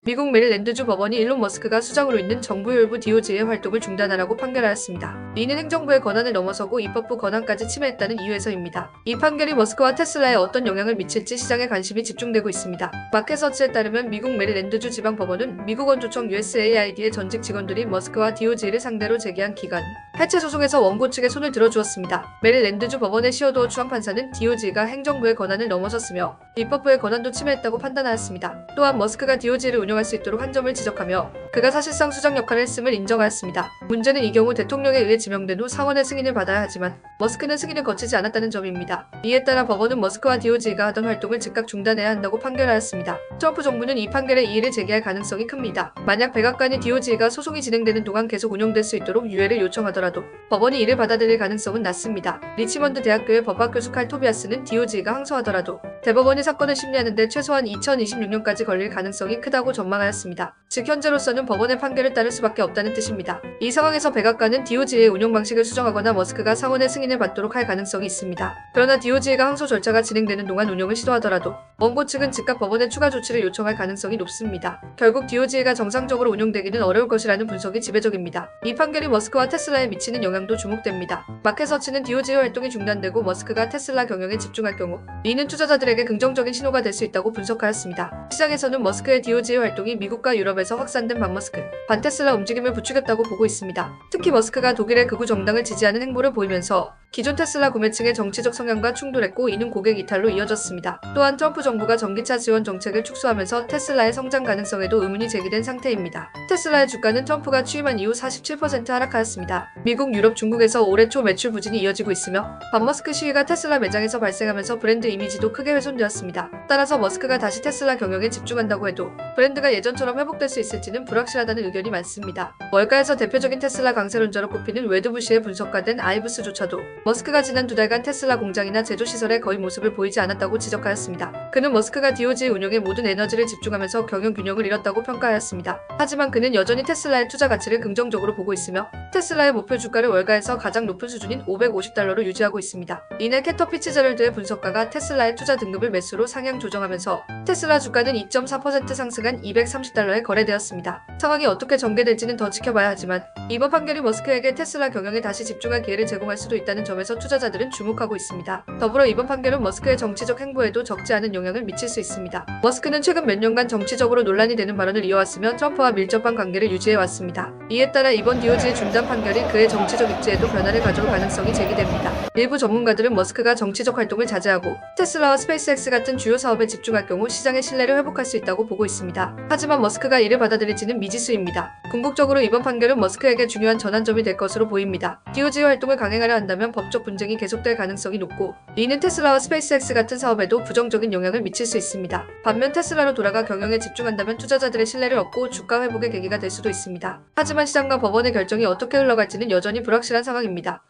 미국 메릴랜드주 법원이 일론 머스크가 수장으로 있는 정부 혈부 DOJ의 활동을 중단하라고 판결하였습니다. 이는 행정부의 권한을 넘어서고 입법부 권한까지 침해했다는 이유에서입니다. 이 판결이 머스크와 테슬라에 어떤 영향을 미칠지 시장에 관심이 집중되고 있습니다. 마켓서치에 따르면 미국 메릴랜드주 지방법원은 미국 원조청 USAID의 전직 직원들이 머스크와 DOJ를 상대로 제기한 기간 해체 소송에서 원고 측에 손을 들어주었습니다. 메릴랜드주 법원의 시어도어 주황판사는 DOJ가 행정부의 권한을 넘어섰으며 입법부의 권한도 침해했다고 판단하였습니다. 또한 머스크가 DOJ를 운영할 수 있도록 한 점을 지적하며 그가 사실상 수장 역할을 했음을 인정하였습니다. 문제는 이 경우 대통령에 의해 지명된 후 상원의 승인을 받아야 하지만 머스크는 승인을 거치지 않았다는 점입니다. 이에 따라 법원은 머스크와 DOJ가 하던 활동을 즉각 중단해야 한다고 판결하였습니다. 트럼프 정부는 이 판결에 이의를 제기할 가능성이 큽니다. 만약 백악관이 DOJ가 소송이 진행되는 동안 계속 운영될 수 있도록 유예를 요청하더라도 법원이 이를 받아들일 가능성은 낮습니다. 리치먼드 대학교의 법학 교수 칼 토비아스는 DOJ가 항소하더라도 대법원이 사건을 심리하는 데 최소한 2026년까지 걸릴 가능성이 크다고 전망하였습니다. 즉 현재로서는 법원의 판결을 따를 수밖에 없다는 뜻입니다. 이 상황에서 백악관은 DOJ의 운영 방식을 수정하거나 머스크가 상원의 승인을 받도록 할 가능성이 있습니다. 그러나 DOJ가 항소 절차가 진행되는 동안 운영을 시도하더라도 원고 측은 즉각 법원에 추가 조치를 요청할 가능성이 높습니다. 결국 DOJ가 정상적으로 운용되기는 어려울 것이라는 분석이 지배적입니다. 이 판결이 머스크와 테슬라에 미치는 영향도 주목됩니다. 마켓서치는 DOJ 활동이 중단되고 머스크가 테슬라 경영에 집중할 경우 이는 투자자들에게 긍정적인 신호가 될 수 있다고 분석하였습니다. 시장에서는 머스크의 DOJ 활동이 미국과 유럽에서 확산된 반머스크, 반테슬라 움직임을 부추겼다고 보고 있습니다. 특히 머스크가 독일의 극우 정당을 지지하는 행보를 보이면서 기존 테슬라 구매층의 정치적 성향과 충돌했고 이는 고객 이탈로 이어졌습니다. 또한 트럼프 정부가 전기차 지원 정책을 축소하면서 테슬라의 성장 가능성에도 의문이 제기된 상태입니다. 테슬라의 주가는 트럼프가 취임한 이후 47% 하락하였습니다. 미국, 유럽, 중국에서 올해 초 매출 부진이 이어지고 있으며 반머스크 시위가 테슬라 매장에서 발생하면서 브랜드 이미지도 크게 훼손되었습니다. 따라서 머스크가 다시 테슬라 경영에 집중한다고 해도 브랜드가 예전처럼 회복될 수 있을지는 불확실하다는 의견이 많습니다. 월가에서 대표적인 테슬라 강세론자로 꼽히는 웨드부시의 분석가된 아이브스조차도 머스크가 지난 2달간 테슬라 공장이나 제조시설에 거의 모습을 보이지 않았다고 지적하였습니다. 그는 머스크가 DOJ 운영에 모든 에너지를 집중하면서 경영 균형을 잃었다고 평가하였습니다. 하지만 그는 여전히 테슬라의 투자 가치를 긍정적으로 보고 있으며 테슬라의 목표 주가를 월가에서 가장 높은 수준인 $550로 유지하고 있습니다. 이내 캐터 피츠제럴드의 분석가가 테슬라의 투자 등급을 매수로 상향 조정하면서 테슬라 주가는 2.4% 상승한 $230에 거래되었습니다. 상황이 어떻게 전개될지는 더 지켜봐야 하지만 이번 판결이 머스크에게 테슬라 경영에 다시 집중할 기회를 제공할 수도 있다는 점에서 투자자들은 주목하고 있습니다. 더불어 이번 판결은 머스크의 정치적 행보에도 적지 않은 영향을 미칠 수 있습니다. 머스크는 최근 몇 년간 정치적으로 논란이 되는 발언을 이어왔으며 트럼프와 밀접한 관계를 유지해왔습니다. 이에 따라 이번 DOJ 중단 판결이 그의 정치적 입지에도 변화를 가져올 가능성이 제기됩니다. 일부 전문가들은 머스크가 정치적 활동을 자제하고 테슬라와 스페이스X 같은 주요 사업에 집중할 경우 시장의 신뢰를 회복할 수 있다고 보고 있습니다. 하지만 머스크가 이를 받아들일지는 미지수입니다. 궁극적으로 이번 판결은 머스크에게 중요한 전환점이 될 것으로 보입니다. DOJ 활동을 강행하려 한다면 법적 분쟁이 계속될 가능성이 높고 이는 테슬라와 스페이스X 같은 사업에도 부정적인 영향을 미칠 수 있습니다. 반면 테슬라로 돌아가 경영에 집중한다면 투자자들의 신뢰를 얻고 주가 회복의 계기가 될 수도 있습니다. 하지만 시장과 법원의 결정이 어떻게 흘러갈지는 여전히 불확실한 상황입니다.